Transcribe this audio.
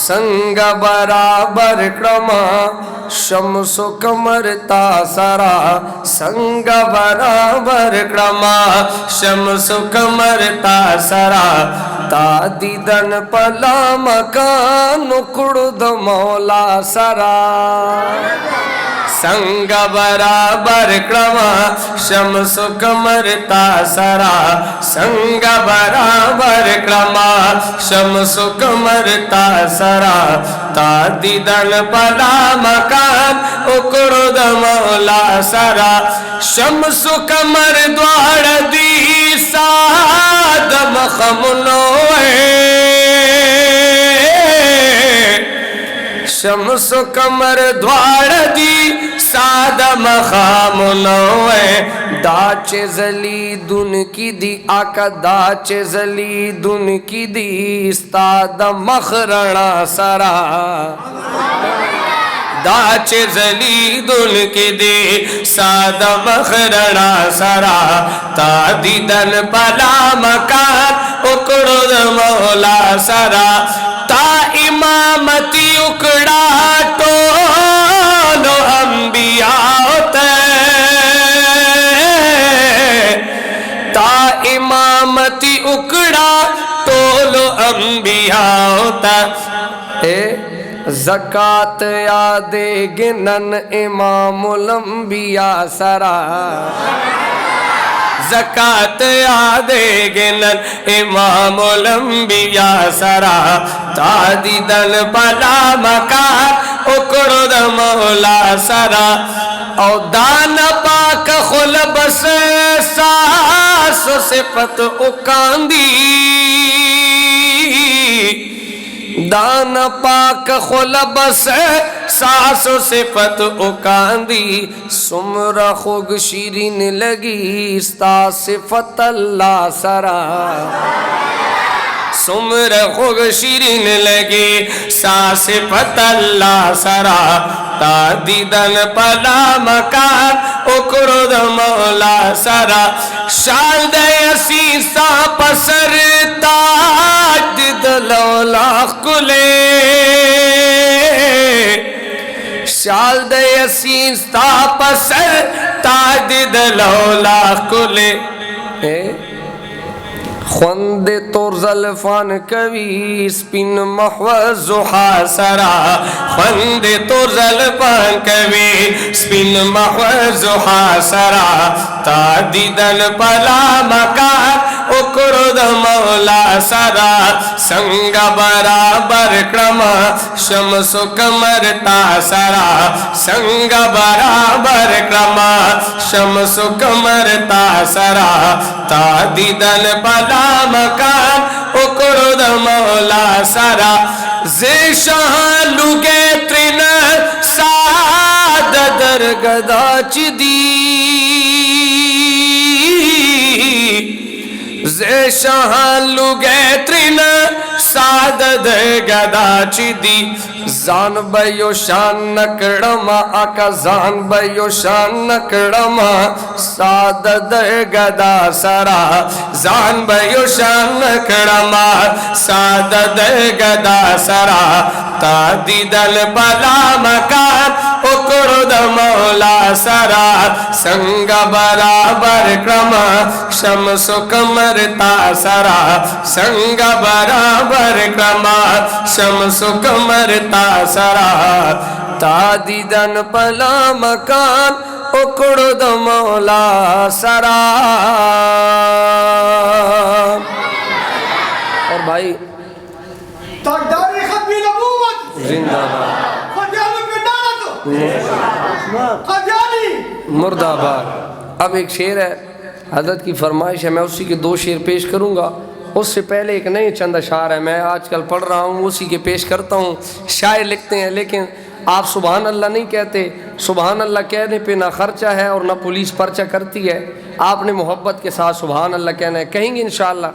संग बराबर क्रमा शम्स कमर तासरा संग बराबर क्रमा शम्स कमर तासरा तादीदन पला मकान कुड़द मौला सरा संग बराबर क्रमा शम्स कमर तासरा संग बराबर क्रमा शम्स कमर तासरा तादीदन पला मकान उकुरुद मौला सरा शम्स कमर द्वार दी सादम खमनोए शम्स कमर द्वार दी सादम खामनोए दाचे जली दुन की दी आका दाचे जली दुन की दी इस्ताद मखरणा सरा दाचे जली दुन की दी साद मखरणा सरा तादीदन पला मकान उकड़ुद मौला सरा ता इमामती उकड़ा टोलो अंबिया होते ता इमामती उकड़ा टोलो अंबिया होता ज़कात यादे गिनन इमामुल अंबिया सरा ज़कात यादे गिनन इमामुल अंबिया सरा तादीदन पला मकान उकड़ुद मौला सरा और दान पाक खुल बस सास सिफत उकांदी दान पाक खुल बस सास सिफत उकांदी सुमरा खुग शीरीन लगी सा सिफत अल्लाह सरा सुमर खुग शीरीन लगी सा सिफत अल्लाह सरा तादीदन पला मकान उकरुद मौला सरा शाल दयसी सा पसर ताज दलौला कुले शाल दयसी सा पसर ताज दलौला कुले खुंद तोर ज़ल्फ़ान कवी स्पिन महवज़ ज़ुहा सरा खुंद तोर ज़ल्फ़ान कवी स्पिन महवज़ ज़ुहा सरा तादीदन पला मकान उकरुद मौला सरा संग बराबर क्रमा शम्स कमर तासरा संग बराबर क्रमा शम्स कमर तासरा तादीदन पला मकान उकरुद मौला सरा ज़ेशां लुगे त्रिन साद दरगदाच दी ज़ेशां लुगे त्रिन साद दरगदाच दी जान बयो शान नकड़मा आका जान बयो शान नकड़मा साद गदा सरा जान बयो शान नकड़मा साद गदा सरा तादीदल पला मकान उकरुद मौला सरा संग बराबर क्रमा शम्स कमर तासरा संग बराबर क्रमा शम्स कमर तासरा तादीदन पला मकान उकरुद मौला सरा। और भाई मुर्दाबाद। अब एक शेर है, हज़रत की फरमाइश है, मैं उसी के दो शेर पेश करूँगा। उससे पहले एक नए चंद अशार है, मैं आजकल पढ़ रहा हूँ, उसी के पेश करता हूँ। शायर लिखते हैं लेकिन आप सुबहान अल्लाह नहीं कहते। सुबहान अल्लाह कहने पे ना खर्चा है और ना पुलिस पर्चा करती है। आपने मोहब्बत के साथ सुबहान अल्लाह कहना है, कहेंगे इंशाअल्लाह।